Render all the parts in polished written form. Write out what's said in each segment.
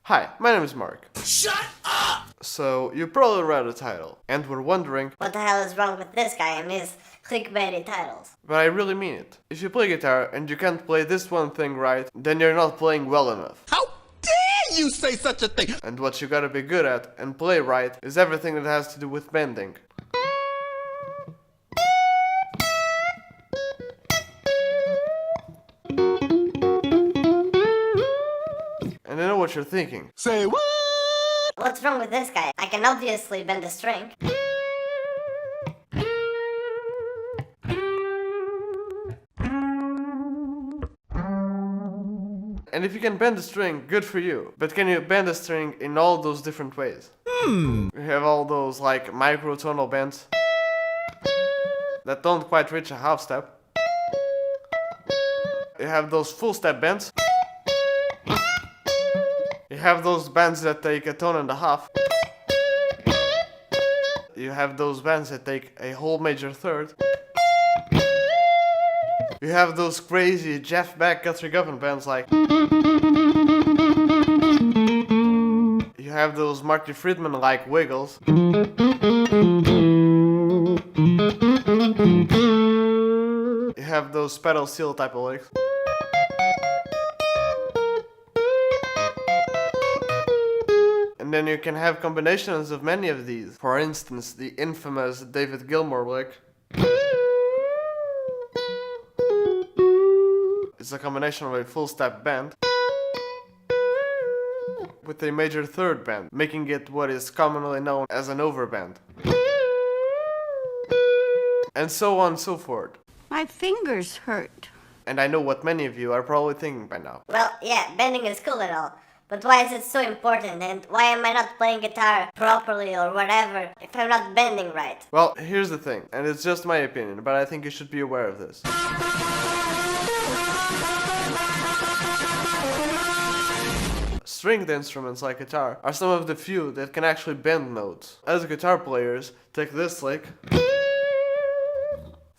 Hi, my name is Mark. Shut up! So, you probably read the title, and were wondering, what the hell is wrong with this guy and his clickbaity titles? but I really mean it. If you play guitar and you can't play this one thing right, then you're not playing well enough. How dare you say such a thing? And what you gotta be good at and play right is everything that has to do with bending. And I know what you're thinking. Say what? What's wrong with this guy? I can obviously bend a string. And if you can bend a string, good for you. But can you bend a string in all those different ways? You have all those like microtonal bends that don't quite reach a half step. You have those full step bends. You have those bends that take a tone and a half. You have those bends that take a whole major third. You have those crazy Jeff Beck Guthrie Govan bands like. You have those Marty Friedman like wiggles. You have those pedal steel type of licks. And then you can have combinations of many of these. For instance, the infamous David Gilmour lick. It's a combination of a full step bend with a major third bend, making it what is commonly known as an overbend. And so on and so forth. My fingers hurt. And I know what many of you are probably thinking by now. Well, yeah, bending is cool and all, but why is it so important, and why am I not playing guitar properly or whatever if I'm not bending right? Well, here's the thing, and it's just my opinion, but I think you should be aware of this. Stringed instruments like guitar are some of the few that can actually bend notes. As guitar players, take this lick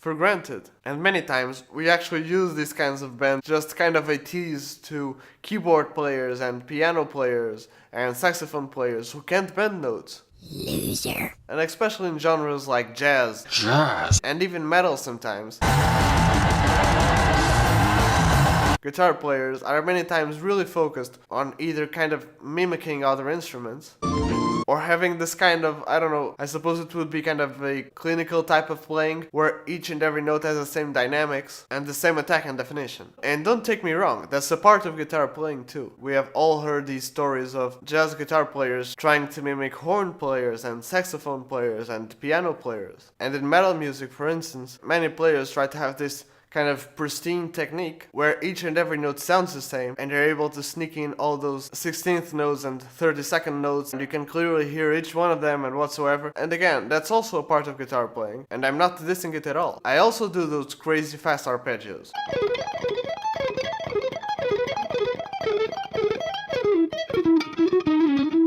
for granted. And many times we actually use these kinds of bends just kind of a tease to keyboard players and piano players and saxophone players who can't bend notes. Loser. And especially in genres like jazz. And even metal sometimes. Guitar players are many times really focused on either kind of mimicking other instruments or having this kind of, I don't know, I suppose it would be kind of a clinical type of playing where each and every note has the same dynamics and the same attack and definition. And don't take me wrong, that's a part of guitar playing too. We have all heard these stories of jazz guitar players trying to mimic horn players and saxophone players and piano players. And in metal music, for instance, many players try to have this kind of pristine technique where each and every note sounds the same and you're able to sneak in all those 16th notes and 32nd notes and you can clearly hear each one of them and whatsoever. And again, that's also a part of guitar playing and I'm not dissing it at all. I also do those crazy fast arpeggios.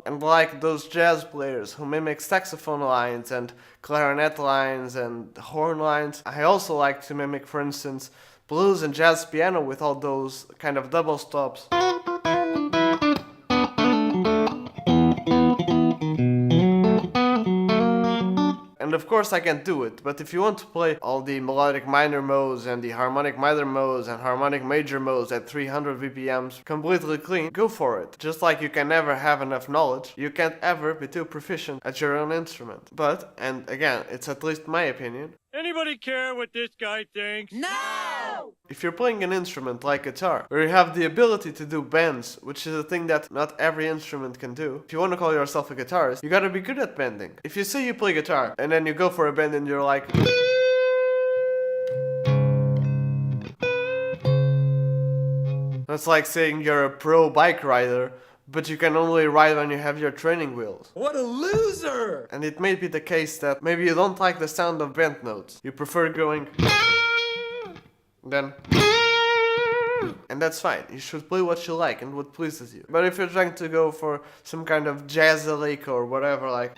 And like those jazz players who mimic saxophone lines and clarinet lines and horn lines, I also like to mimic, for instance, blues and jazz piano with all those kind of double stops. And of course I can do it, but if you want to play all the melodic minor modes and the harmonic minor modes and harmonic major modes at 300 BPMs completely clean, go for it. Just like you can never have enough knowledge, you can't ever be too proficient at your own instrument. But, and again, it's at least my opinion, Anybody care what this guy thinks? No! if you're playing an instrument like guitar, where you have the ability to do bends, which is a thing that not every instrument can do, if you want to call yourself a guitarist, you gotta be good at bending. If you say you play guitar, and then you go for a bend and you're like... That's like saying you're a pro bike rider, but you can only ride when you have your training wheels. What a loser! And it may be the case that maybe you don't like the sound of bent notes. You prefer going... then... And that's fine. You should play what you like and what pleases you. But if you're trying to go for some kind of jazzy lick or whatever, like...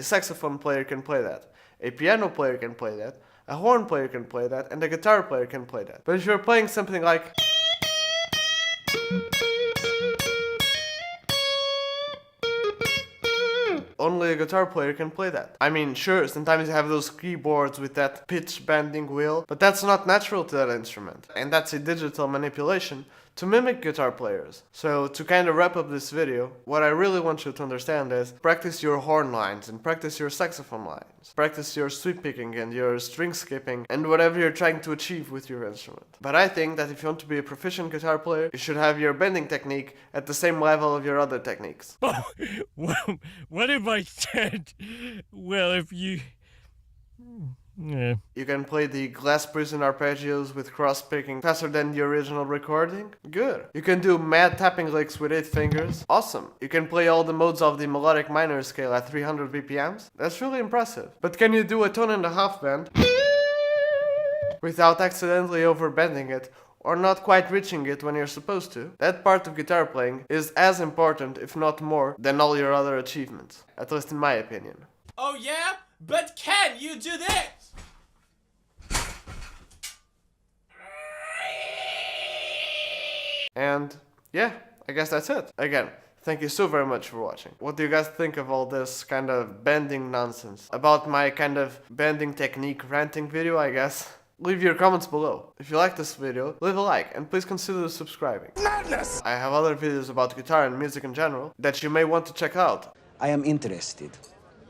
saxophone player can play that, a piano player can play that, a horn player can play that, and a guitar player can play that. But if you're playing something like... only a guitar player can play that. I mean, sure, sometimes you have those keyboards with that pitch bending wheel, but that's not natural to that instrument. And that's a digital manipulation to mimic guitar players. So to kind of wrap up this video, what I really want you to understand is practice your horn lines and practice your saxophone lines. Practice your sweep picking and your string skipping and whatever you're trying to achieve with your instrument. But I think that if you want to be a proficient guitar player, you should have your bending technique at the same level of your other techniques. Oh, well, what if I said, well, if you... Yeah. You can play the glass prison arpeggios with cross picking faster than the original recording? Good. You can do mad tapping licks with 8 fingers? Awesome. You can play all the modes of the melodic minor scale at 300 BPMs? That's really impressive. But can you do a tone and a half bend without accidentally overbending it or not quite reaching it when you're supposed to? That part of guitar playing is as important, if not more, than all your other achievements. At least in my opinion. Oh yeah? But can you do this? And yeah, I guess that's it. Again, thank you so very much for watching. What do you guys think of all this kind of bending nonsense? About my kind of bending technique ranting video, I guess? Leave your comments below. If you like this video, leave a like and please consider subscribing. Madness! I have other videos about guitar and music in general that you may want to check out. I am interested.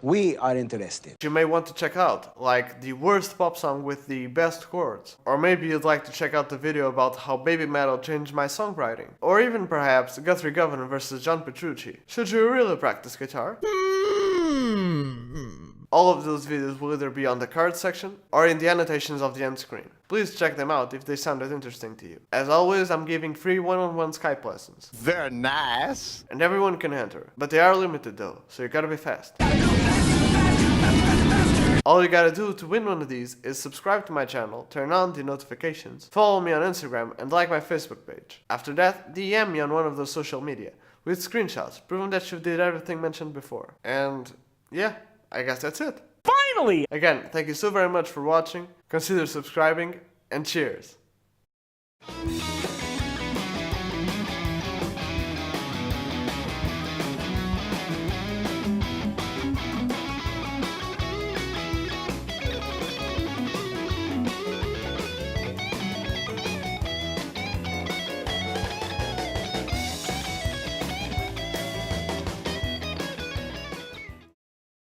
We are interested. You may want to check out, like the worst pop song with the best chords. Or maybe you'd like to check out the video about how baby metal changed my songwriting. Or even perhaps Guthrie Govan versus John Petrucci. Should you really practice guitar? All of those videos will either be on the cards section or in the annotations of the end screen. Please check them out if they sounded interesting to you. As always, I'm giving free one-on-one Skype lessons. Very nice. And everyone can enter, but they are limited though, so you gotta be fast. All you gotta do to win one of these is subscribe to my channel, turn on the notifications, follow me on Instagram, and like my Facebook page. After that, DM me on one of those social media, with screenshots, proving that you did everything mentioned before. And yeah, I guess that's it. Finally! Again, thank you so very much for watching, consider subscribing, and cheers!